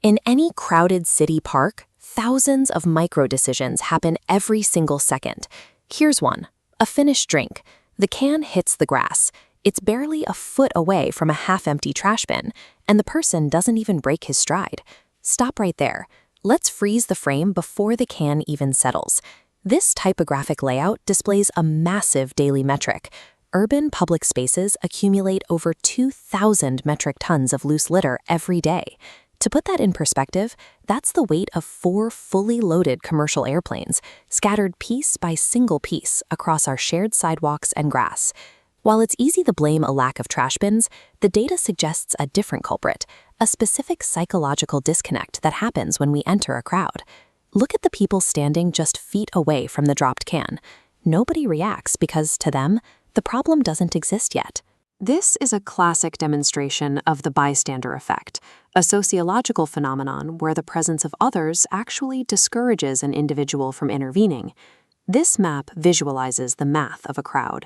In any crowded city park, thousands of micro-decisions happen every single second. Here's one. A finished drink. The can hits the grass. It's barely a foot away from a half-empty trash bin, and the person doesn't even break his stride. Stop right there. Let's freeze the frame before the can even settles. This typographic layout displays a massive daily metric. Urban public spaces accumulate over 2,000 metric tons of loose litter every day. To put that in perspective, that's the weight of 4 fully loaded commercial airplanes, scattered piece by single piece across our shared sidewalks and grass. While it's easy to blame a lack of trash bins, the data suggests a different culprit, a specific psychological disconnect that happens when we enter a crowd. Look at the people standing just feet away from the dropped can. Nobody reacts because, to them, the problem doesn't exist yet. This is a classic demonstration of the bystander effect, a sociological phenomenon where the presence of others actually discourages an individual from intervening. This map visualizes the math of a crowd.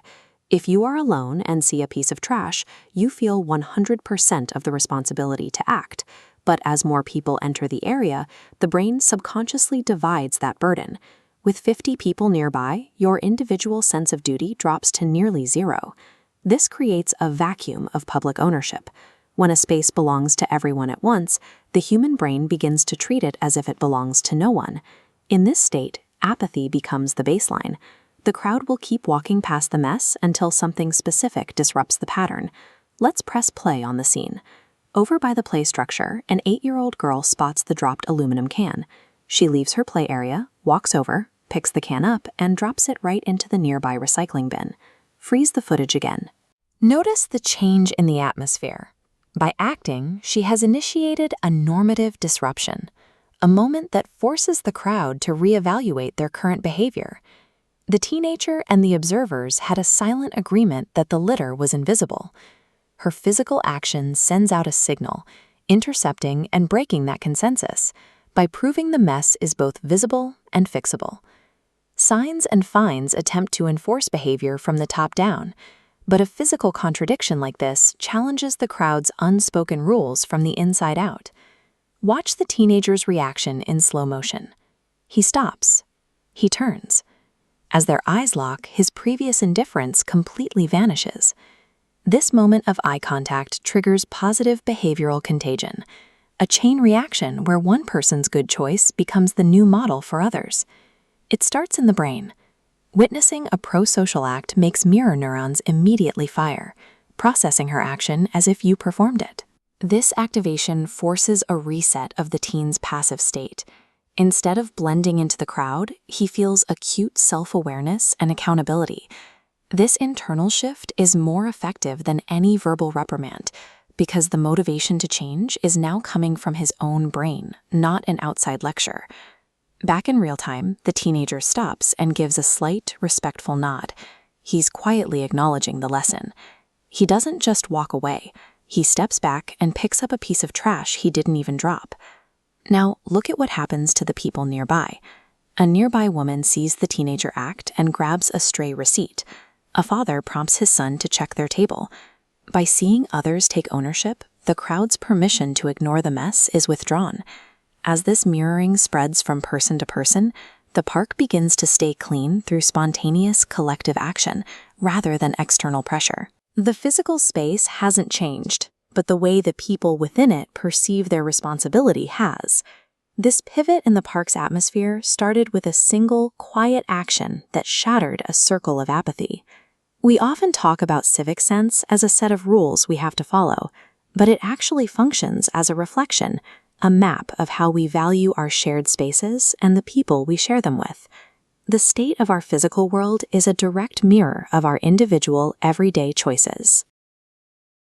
If you are alone and see a piece of trash, you feel 100% of the responsibility to act. But as more people enter the area, the brain subconsciously divides that burden. With 50 people nearby, your individual sense of duty drops to nearly zero. This creates a vacuum of public ownership. When a space belongs to everyone at once, the human brain begins to treat it as if it belongs to no one. In this state, apathy becomes the baseline. The crowd will keep walking past the mess until something specific disrupts the pattern. Let's press play on the scene. Over by the play structure, an 8-year-old girl spots the dropped aluminum can. She leaves her play area, walks over, picks the can up, and drops it right into the nearby recycling bin. Freeze the footage again. Notice the change in the atmosphere. By acting, she has initiated a normative disruption, a moment that forces the crowd to reevaluate their current behavior. The teenager and the observers had a silent agreement that the litter was invisible. Her physical action sends out a signal, intercepting and breaking that consensus by proving the mess is both visible and fixable. Signs and fines attempt to enforce behavior from the top down, but a physical contradiction like this challenges the crowd's unspoken rules from the inside out. Watch the teenager's reaction in slow motion. He stops. He turns. As their eyes lock, his previous indifference completely vanishes. This moment of eye contact triggers positive behavioral contagion, a chain reaction where one person's good choice becomes the new model for others. It starts in the brain. Witnessing a pro-social act makes mirror neurons immediately fire, processing her action as if you performed it. This activation forces a reset of the teen's passive state. Instead of blending into the crowd, he feels acute self-awareness and accountability. This internal shift is more effective than any verbal reprimand because the motivation to change is now coming from his own brain, not an outside lecture. Back in real time, the teenager stops and gives a slight, respectful nod. He's quietly acknowledging the lesson. He doesn't just walk away. He steps back and picks up a piece of trash he didn't even drop. Now, look at what happens to the people nearby. A nearby woman sees the teenager act and grabs a stray receipt. A father prompts his son to check their table. By seeing others take ownership, the crowd's permission to ignore the mess is withdrawn. As this mirroring spreads from person to person, the park begins to stay clean through spontaneous collective action rather than external pressure. The physical space hasn't changed, but the way the people within it perceive their responsibility has. This pivot in the park's atmosphere started with a single, quiet action that shattered a circle of apathy. We often talk about civic sense as a set of rules we have to follow, but it actually functions as a reflection, a map of how we value our shared spaces and the people we share them with. The state of our physical world is a direct mirror of our individual, everyday choices.